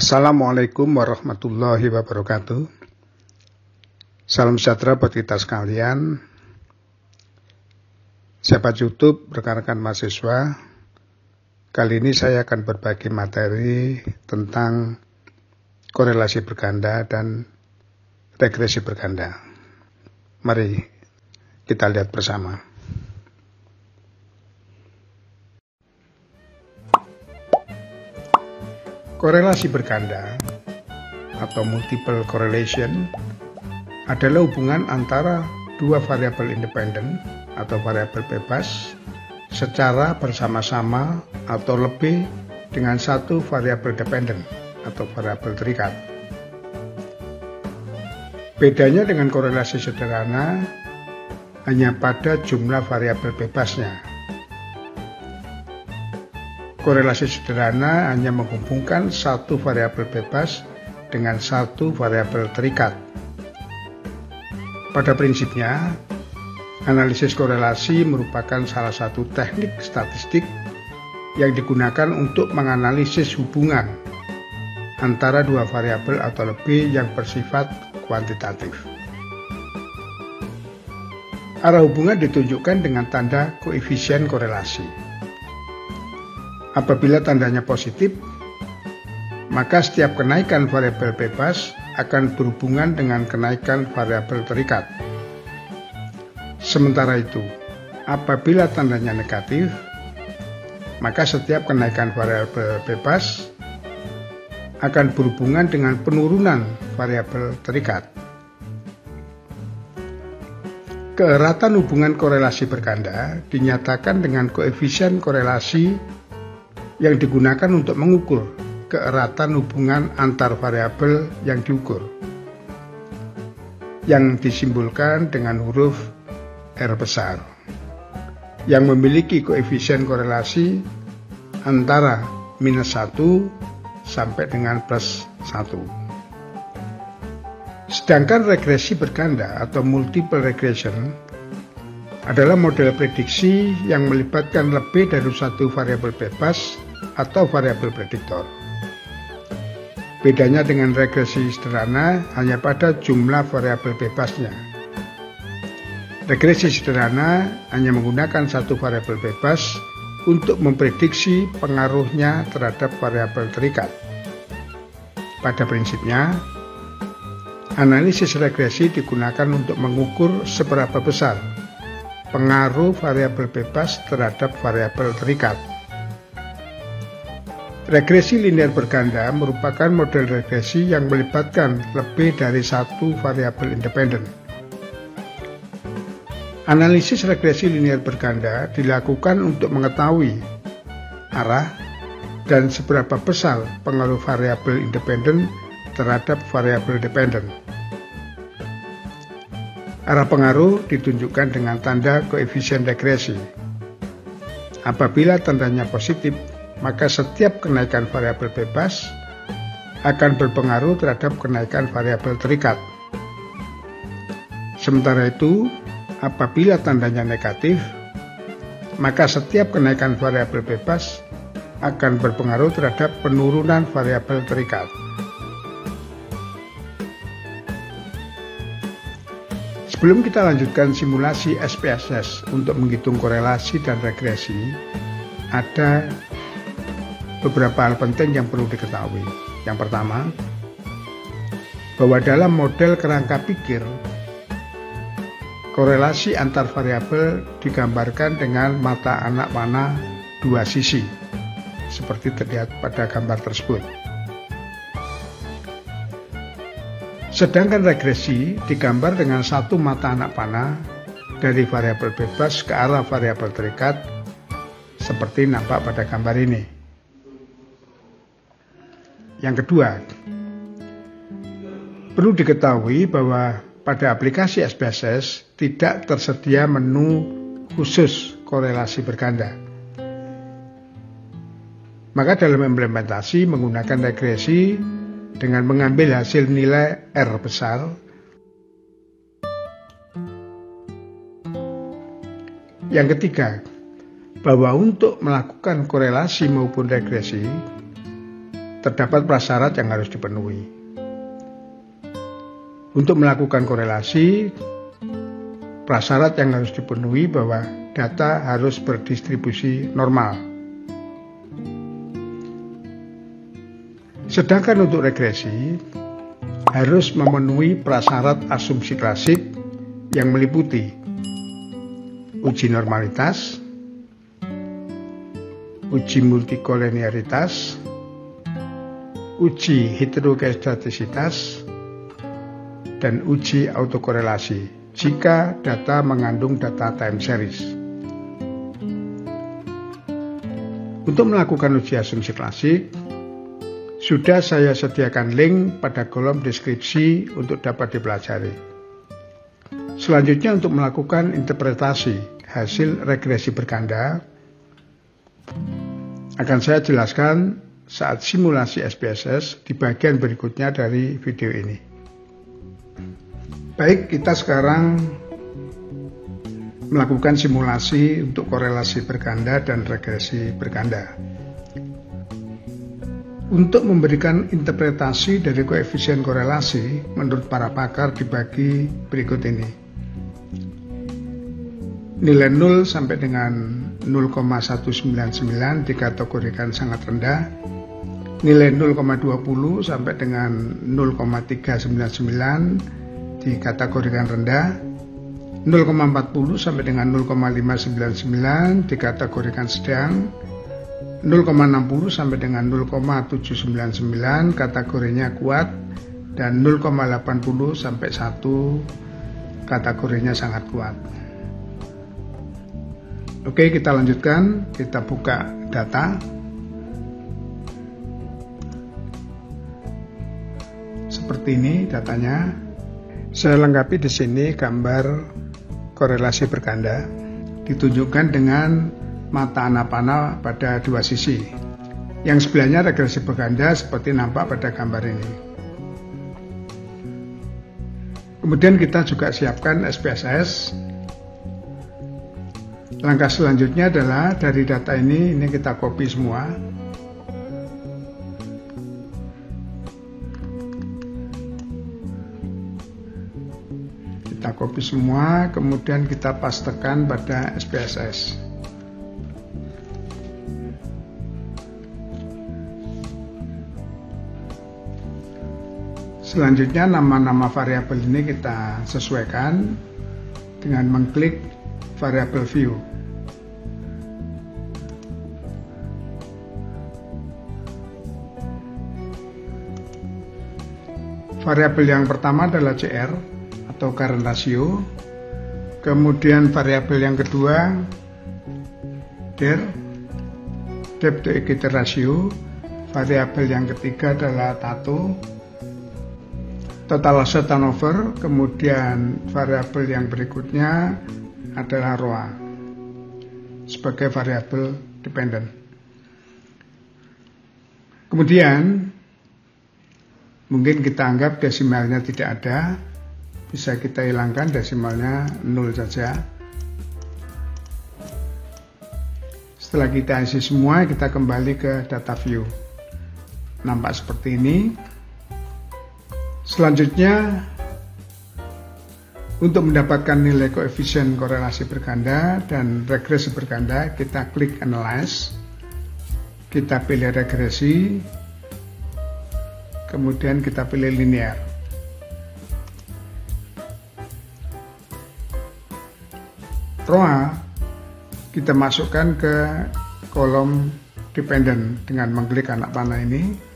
Assalamualaikum warahmatullahi wabarakatuh. Salam sejahtera buat kita sekalian. Sahabat YouTube, rekan-rekan mahasiswa, kali ini saya akan berbagi materi tentang korelasi berganda dan regresi berganda. Mari kita lihat bersama. Korelasi berganda atau multiple correlation adalah hubungan antara dua variabel independen atau variabel bebas secara bersama-sama atau lebih dengan satu variabel dependen atau variabel terikat. Bedanya dengan korelasi sederhana hanya pada jumlah variabel bebasnya. Korelasi sederhana hanya menghubungkan satu variabel bebas dengan satu variabel terikat. Pada prinsipnya, analisis korelasi merupakan salah satu teknik statistik yang digunakan untuk menganalisis hubungan antara dua variabel atau lebih yang bersifat kuantitatif. Arah hubungan ditunjukkan dengan tanda koefisien korelasi. Apabila tandanya positif, maka setiap kenaikan variabel bebas akan berhubungan dengan kenaikan variabel terikat. Sementara itu, apabila tandanya negatif, maka setiap kenaikan variabel bebas akan berhubungan dengan penurunan variabel terikat. Keeratan hubungan korelasi berganda dinyatakan dengan koefisien korelasi yang digunakan untuk mengukur keeratan hubungan antar variabel yang diukur, yang disimbolkan dengan huruf R besar, yang memiliki koefisien korelasi antara -1 sampai dengan +1. Sedangkan regresi berganda atau multiple regression adalah model prediksi yang melibatkan lebih dari satu variabel bebas atau variabel prediktor. Bedanya dengan regresi sederhana hanya pada jumlah variabel bebasnya. Regresi sederhana hanya menggunakan satu variabel bebas untuk memprediksi pengaruhnya terhadap variabel terikat. Pada prinsipnya, analisis regresi digunakan untuk mengukur seberapa besar pengaruh variabel bebas terhadap variabel terikat. Regresi linear berganda merupakan model regresi yang melibatkan lebih dari satu variabel independen. Analisis regresi linear berganda dilakukan untuk mengetahui arah dan seberapa besar pengaruh variabel independen terhadap variabel dependen. Arah pengaruh ditunjukkan dengan tanda koefisien regresi. Apabila tandanya positif, maka setiap kenaikan variabel bebas akan berpengaruh terhadap kenaikan variabel terikat. Sementara itu, apabila tandanya negatif, maka setiap kenaikan variabel bebas akan berpengaruh terhadap penurunan variabel terikat. Sebelum kita lanjutkan simulasi SPSS untuk menghitung korelasi dan regresi, ada beberapa hal penting yang perlu diketahui. Yang pertama, bahwa dalam model kerangka pikir, korelasi antar variabel digambarkan dengan mata anak panah dua sisi, seperti terlihat pada gambar tersebut. Sedangkan regresi digambar dengan satu mata anak panah dari variabel bebas ke arah variabel terikat, seperti nampak pada gambar ini. Yang kedua, perlu diketahui bahwa pada aplikasi SPSS tidak tersedia menu khusus korelasi berganda. Maka dalam implementasi menggunakan regresi dengan mengambil hasil nilai R besar, yang ketiga, bahwa untuk melakukan korelasi maupun regresi, terdapat prasyarat yang harus dipenuhi. Untuk melakukan korelasi, prasyarat yang harus dipenuhi bahwa data harus berdistribusi normal. Sedangkan untuk regresi, harus memenuhi prasyarat asumsi klasik yang meliputi uji normalitas, uji multikolinearitas, uji heterogeneitasitas, dan uji autokorelasi jika data mengandung data time series. Untuk melakukan uji asumsi klasik, sudah saya sediakan link pada kolom deskripsi untuk dapat dipelajari. Selanjutnya untuk melakukan interpretasi hasil regresi berganda, akan saya jelaskan saat simulasi SPSS di bagian berikutnya dari video ini. Baik, kita sekarang melakukan simulasi untuk korelasi berganda dan regresi berganda. Untuk memberikan interpretasi dari koefisien korelasi, menurut para pakar dibagi berikut ini. Nilai 0 sampai dengan 0,199 dikategorikan sangat rendah, nilai 0,20 sampai dengan 0,399 dikategorikan rendah, 0,40 sampai dengan 0,599 dikategorikan sedang, 0,60 sampai dengan 0,799 kategorinya kuat, dan 0,80 sampai 1 kategorinya sangat kuat. Oke, kita lanjutkan, kita buka data. Seperti ini datanya. Saya lengkapi di sini gambar korelasi berganda, ditunjukkan dengan mata anak panah pada dua sisi. Yang sebelahnya regresi berganda seperti nampak pada gambar ini. Kemudian kita juga siapkan SPSS. Langkah selanjutnya adalah dari data ini kita copy semua. Kita copy semua, kemudian kita pastekan pada SPSS. Selanjutnya nama-nama variabel ini kita sesuaikan dengan mengklik variabel view. Variabel yang pertama adalah CR atau current ratio, kemudian variabel yang kedua DER, depth to equity ratio, variabel yang ketiga adalah TATO, total asset turnover, kemudian variabel yang berikutnya adalah ROA sebagai variabel dependent. Kemudian mungkin kita anggap desimalnya tidak ada, bisa kita hilangkan desimalnya 0 saja. Setelah kita isi semua, kita kembali ke data view. Nampak seperti ini. Selanjutnya, untuk mendapatkan nilai koefisien korelasi berganda dan regresi berganda, kita klik Analyze, kita pilih regresi, kemudian kita pilih linear. ROA kita masukkan ke kolom dependent dengan mengklik anak panah ini.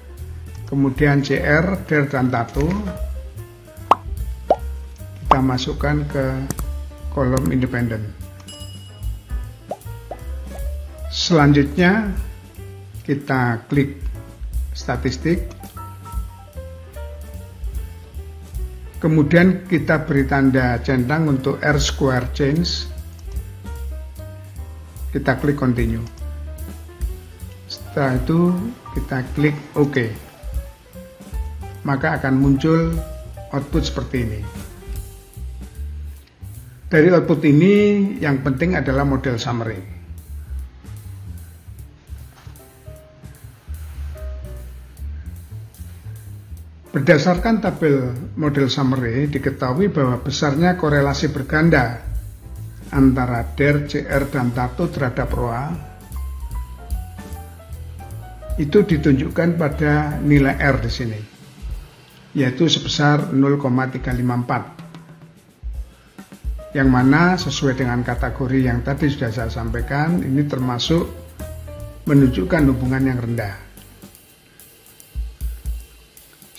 Kemudian CR, DER, dan TATO kita masukkan ke kolom independen. Selanjutnya kita klik statistik, kemudian kita beri tanda centang untuk R square change, kita klik continue. Setelah itu kita klik OK, maka akan muncul output seperti ini. Dari output ini yang penting adalah model summary. Berdasarkan tabel model summary, diketahui bahwa besarnya korelasi berganda antara DER, CR, dan TATO terhadap ROA itu ditunjukkan pada nilai R di sini, yaitu sebesar 0,354. Yang mana sesuai dengan kategori yang tadi sudah saya sampaikan, ini termasuk menunjukkan hubungan yang rendah.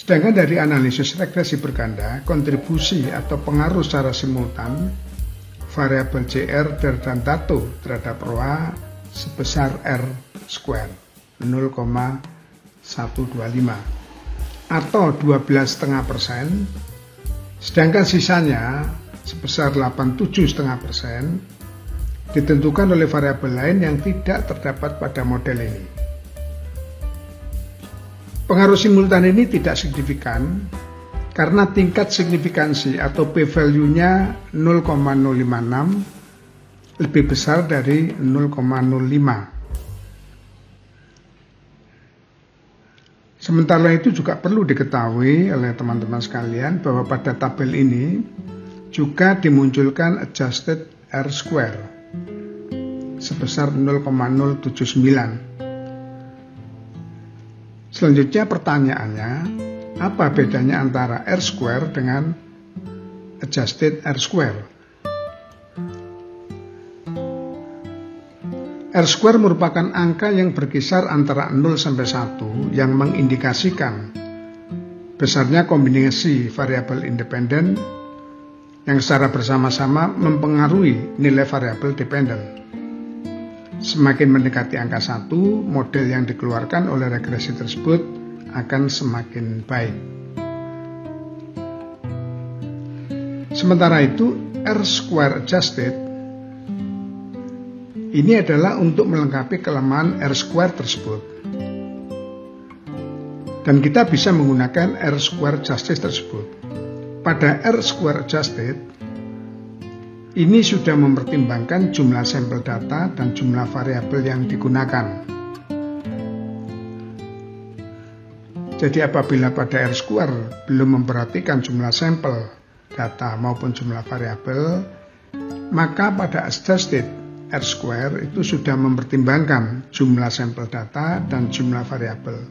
Sedangkan dari analisis regresi berganda, kontribusi atau pengaruh secara simultan variabel CR, DER, dan TATO terhadap ROA sebesar R square 0,125 atau 12,5%, sedangkan sisanya sebesar 87,5% ditentukan oleh variabel lain yang tidak terdapat pada model ini. Pengaruh simultan ini tidak signifikan karena tingkat signifikansi atau p-value-nya 0,056 lebih besar dari 0,05. Sementara itu juga perlu diketahui oleh teman-teman sekalian bahwa pada tabel ini juga dimunculkan adjusted R square sebesar 0,079. Selanjutnya pertanyaannya, apa bedanya antara R square dengan adjusted R square? R square merupakan angka yang berkisar antara 0 sampai 1 yang mengindikasikan besarnya kombinasi variabel independen yang secara bersama-sama mempengaruhi nilai variabel dependen. Semakin mendekati angka 1, model yang dikeluarkan oleh regresi tersebut akan semakin baik. Sementara itu, R square adjusted ini adalah untuk melengkapi kelemahan R square tersebut. Dan kita bisa menggunakan R square adjusted tersebut. Pada R square adjusted, ini sudah mempertimbangkan jumlah sampel data dan jumlah variabel yang digunakan. Jadi apabila pada R square belum memperhatikan jumlah sampel data maupun jumlah variabel, maka pada adjusted R square itu sudah mempertimbangkan jumlah sampel data dan jumlah variabel.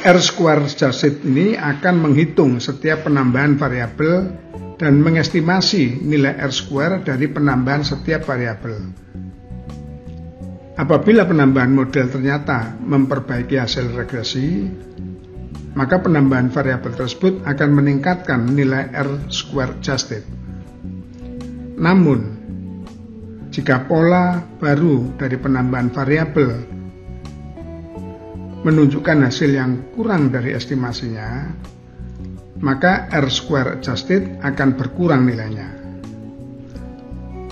R square adjusted ini akan menghitung setiap penambahan variabel dan mengestimasi nilai R square dari penambahan setiap variabel. Apabila penambahan model ternyata memperbaiki hasil regresi, maka penambahan variabel tersebut akan meningkatkan nilai R square adjusted. Namun, jika pola baru dari penambahan variabel menunjukkan hasil yang kurang dari estimasinya, maka R square adjusted akan berkurang nilainya.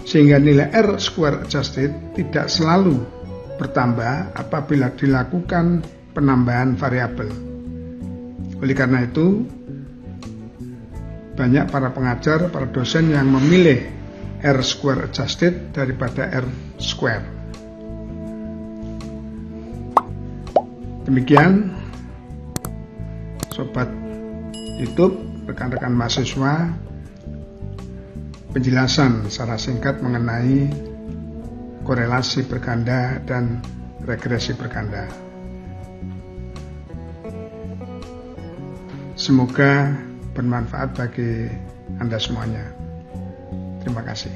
Sehingga nilai R square adjusted tidak selalu bertambah apabila dilakukan penambahan variabel. Oleh karena itu, banyak para pengajar, para dosen yang memilih R square adjusted daripada R square. Demikian, Sobat YouTube, rekan-rekan mahasiswa, penjelasan secara singkat mengenai korelasi berganda dan regresi berganda. Semoga bermanfaat bagi Anda semuanya. Terima kasih.